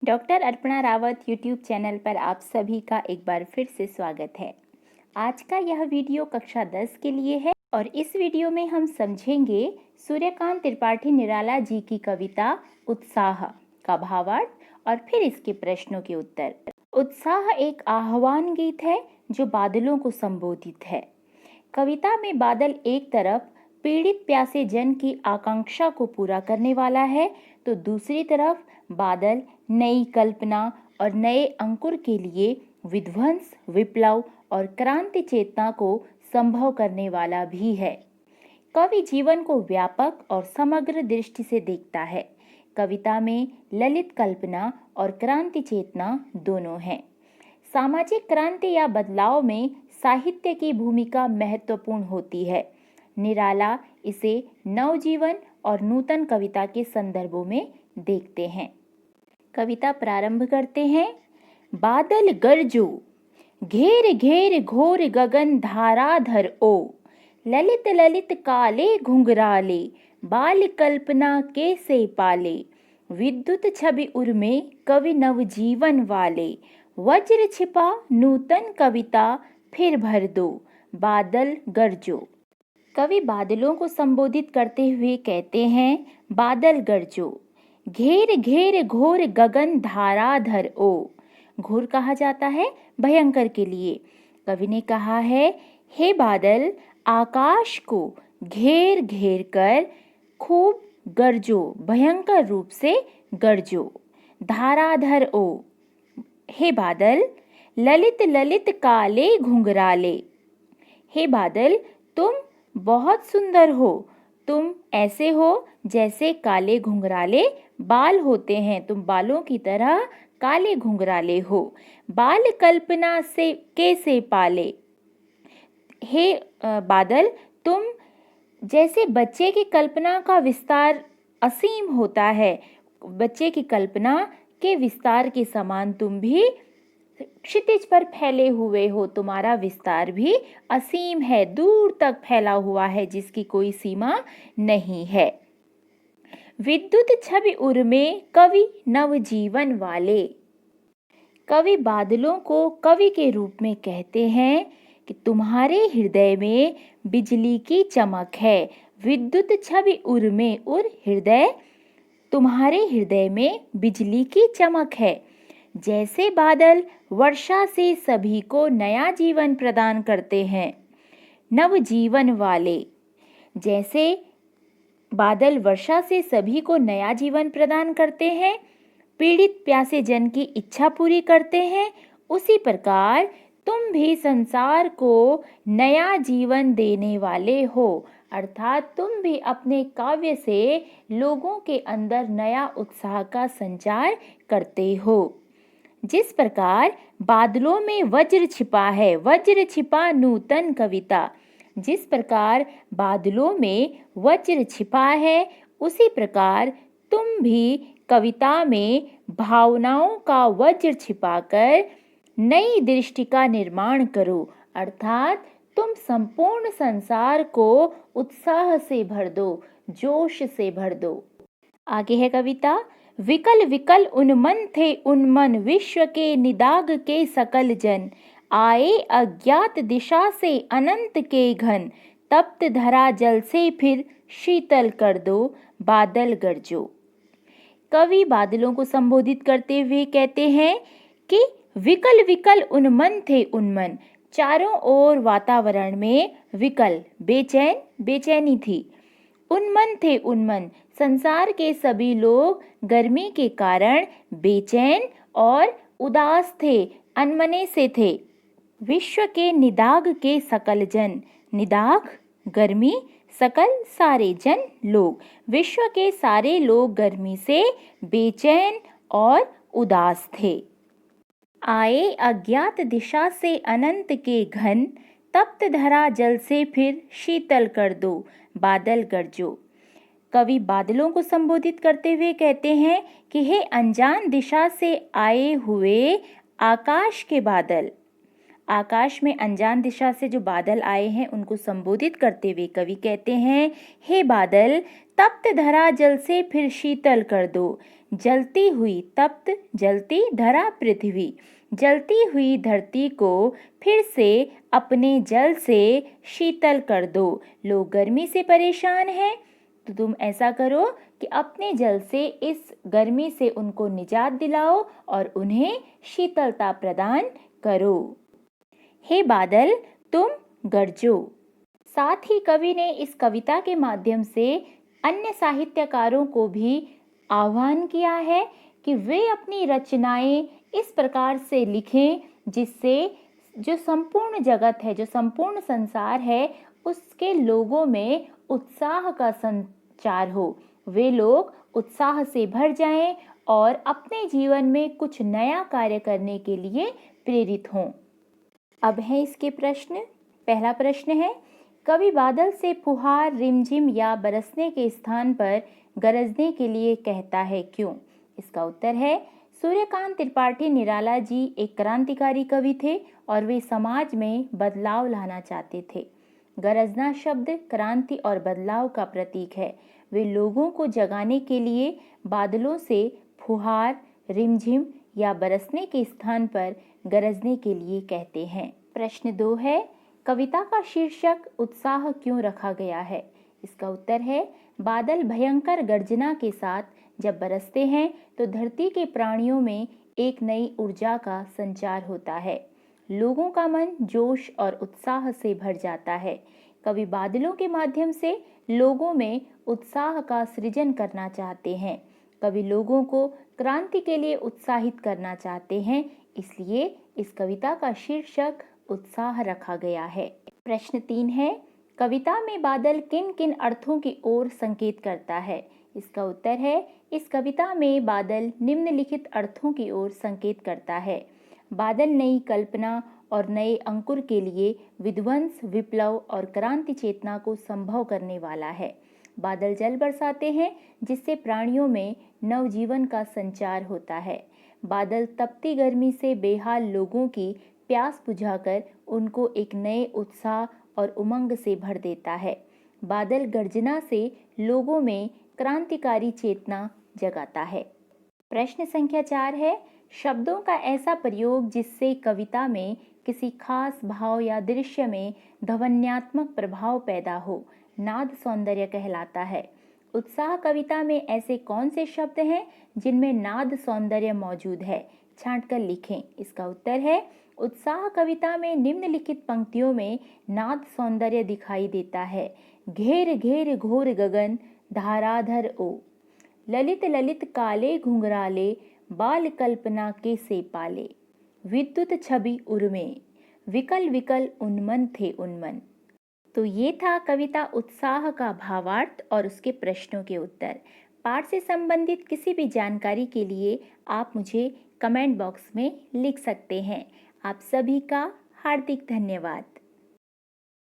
Doctor Arpana Rawat YouTube channel पर आप सभी का एक बार फिर से स्वागत है। आज का यह वीडियो कक्षा 10 के लिए है और इस वीडियो में हम समझेंगे सूर्यकांत त्रिपाठी निराला जी की कविता उत्साह का भावार्थ और फिर इसके प्रश्नों के उत्तर। उत्साह एक आह्वान गीत है जो बादलों को संबोधित है। कविता में बादल एक तरफ पीड़ित प्यासे जन की आकांक्षा को पूरा करने वाला है तो दूसरी तरफ बादल नई कल्पना और नए अंकुर के लिए विध्वंस, विप्लव और क्रांति चेतना को संभव करने वाला भी है। कवि जीवन को व्यापक और समग्र दृष्टि से देखता है। कविता में ललित कल्पना और क्रांति चेतना दोनों हैं। सामाजिक क्रांति या बदलाव में साहित्य की भूमिका महत्वपूर्ण होती है। निराला इसे नवजीवन और नूतन कविता के संदर्भों में देखते हैं। कविता प्रारंभ करते हैं। बादल गरजो, घेर घेर घोर गगन धाराधर ओ, ललित ललित काले घुंघराले, बाल कल्पना कैसे पाले, विद्युत छवि उर्मे कवि नवजीवन वाले, वज्र छिपा नूतन कविता फिर भर दो, बादल गरजो। कवि बादलों को संबोधित करते हुए कहते हैं, बादल गरजो, घेर घेर घोर गगन धाराधर ओ। घोर कहा जाता है भयंकर के लिए। कवि ने कहा है, हे बादल, आकाश को घेर घेर कर खूब गरजो, भयंकर रूप से गरजो। धाराधर ओ, हे बादल, ललित ललित काले घुंघराले। हे बादल, तुम बहुत सुंदर हो। तुम ऐसे हो जैसे काले घुंघराले बाल होते हैं। तुम बालों की तरह काले घुंघराले हो। बाल कल्पना से कैसे पाले। हे बादल, तुम जैसे बच्चे की कल्पना का विस्तार असीम होता है, बच्चे की कल्पना के विस्तार के समान तुम भी क्षितिज पर फैले हुए हो। तुम्हारा विस्तार भी असीम है, दूर तक फैला हुआ है, जिसकी कोई सीमा नहीं है। विद्युत छवि उर्मे कवि नवजीवन वाले। कवि बादलों को कवि के रूप में कहते हैं कि तुम्हारे हृदय में बिजली की चमक है। विद्युत छवि उर्मे, उर हृदय, तुम्हारे हृदय में बिजली की चमक है। जैसे बादल वर्षा से सभी को नया जीवन प्रदान करते हैं। नवजीवन वाले, जैसे बादल वर्षा से सभी को नया जीवन प्रदान करते हैं, पीड़ित प्यासे जन की इच्छा पूरी करते हैं, उसी प्रकार तुम भी संसार को नया जीवन देने वाले हो। अर्थात तुम भी अपने काव्य से लोगों के अंदर नया उत्साह का संचार करते हो। जिस प्रकार बादलों में वज्र छिपा है, वज्र छिपा नूतन कविता। जिस प्रकार बादलों में वज्र छिपा है, उसी प्रकार तुम भी कविता में भावनाओं का वज्र छिपाकर नई दृष्टि का निर्माण करो। अर्थात तुम संपूर्ण संसार को उत्साह से भर दो, जोश से भर दो। आगे है कविता। विकल विकल उन्मन थे उन्मन, विश्व के निदाग के सकल जन, आए अज्ञात दिशा से अनंत के घन, तप्त धरा जल से फिर शीतल कर दो, बादल गरजो। कवि बादलों को संबोधित करते हुए कहते हैं कि विकल विकल उन्मन थे उन्मन। चारों ओर वातावरण में विकल, बेचैन, बेचैनी थी। उन्मन थे उन्मन, संसार के सभी लोग गर्मी के कारण बेचैन और उदास थे, अनमने से थे। विश्व के निदाग के सकल जन, निदाग गर्मी, सकल सारे, जन लोग, विश्व के सारे लोग गर्मी से बेचैन और उदास थे। आए अज्ञात दिशा से अनंत के घन, तप्त धरा जल से फिर शीतल कर दो, बादल गरजो। कवि बादलों को संबोधित करते हुए कहते हैं कि हे अनजान दिशा से आए हुए आकाश के बादल। आकाश में अनजान दिशा से जो बादल आए हैं उनको संबोधित करते हुए कवि कहते हैं, हे बादल, तप्त धरा जल से फिर शीतल कर दो। जलती हुई तप्त जलती धरा पृथ्वी, जलती हुई धरती को फिर से अपने जल से शीतल कर दो। लोग गर्मी से परेशान हैं तो तुम ऐसा करो कि अपने जल से इस गर्मी से उनको निजात दिलाओ और उन्हें शीतलता प्रदान करो। हे बादल तुम गरजो। साथ ही कवि ने इस कविता के माध्यम से अन्य साहित्यकारों को भी आह्वान किया है कि वे अपनी रचनाएं इस प्रकार से लिखें जिससे जो संपूर्ण जगत है, जो संपूर्ण संसार है, उसके लोगों में उत्साह का संचार हो। वे लोग उत्साह से भर जाएं और अपने जीवन में कुछ नया कार्य करने के लिए प्रेरित हों। अब है इसके प्रश्न। पहला प्रश्न है, कवि बादल से फुहार, रिमझिम या बरसने के स्थान पर गरजने के लिए कहता है, क्यों? इसका उत्तर है, सूर्यकांत त्रिपाठी निराला जी एक क्रांतिकारी कवि थे और वे समाज में बदलाव लाना चाहते थे। गरजना शब्द क्रांति और बदलाव का प्रतीक है। वे लोगों को जगाने के लिए बादलों से फुहार, रिमझिम या बरसने के स्थान पर गरजने के लिए कहते हैं। प्रश्न 2 है, कविता का शीर्षक उत्साह क्यों रखा गया है? इसका उत्तर है, बादल भयंकर गर्जना के साथ जब बरसते हैं तो धरती के प्राणियों में एक नई ऊर्जा का संचार होता है। लोगों का मन जोश और उत्साह से भर जाता है। कवि बादलों के माध्यम से लोगों में उत्साह का सृजन करना चाहते हैं। कवि लोगों को क्रांति के लिए उत्साहित करना चाहते हैं, इसलिए इस कविता का शीर्षक उत्साह रखा गया है। प्रश्न 3 है, कविता में बादल किन किन अर्थों की ओर संकेत करता है? इसका उत्तर है, इस कविता में बादल निम्नलिखित अर्थों की ओर संकेत करता है। बादल नई कल्पना और नए अंकुर के लिए विध्वंस, विप्लव और क्रांति चेतना को संभव करने वाला है। बादल जल बरसाते हैं जिससे प्राणियों में नवजीवन का संचार होता है। बादल तपती गर्मी से बेहाल लोगों की प्यास बुझाकर उनको एक नए उत्साह और उमंग से भर देता है। बादल गर्जना से लोगों में क्रांतिकारी चेतना जगाता है। प्रश्न संख्या 4 है, शब्दों का ऐसा प्रयोग जिससे कविता में किसी खास भाव या दृश्य में ध्वन्यात्मक प्रभाव पैदा हो, नाद सौंदर्य कहलाता है। उत्साह कविता में ऐसे कौन से शब्द हैं जिनमें नाद सौंदर्य मौजूद है? छांट कर लिखें। इसका उत्तर है, उत्साह कविता में निम्नलिखित पंक्तियों में नाद सौंदर्य दिखाई देता है। घेर घेर घोर गगन धाराधर ओ, ललित ललित काले घुंघराले बाल कल्पना के से पाले, विद्युत छवि उर्मे, विकल विकल उन्मन थे उन्मन। तो ये था कविता उत्साह का भावार्थ और उसके प्रश्नों के उत्तर। पाठ से संबंधित किसी भी जानकारी के लिए आप मुझे कमेंट बॉक्स में लिख सकते हैं। आप सभी का हार्दिक धन्यवाद।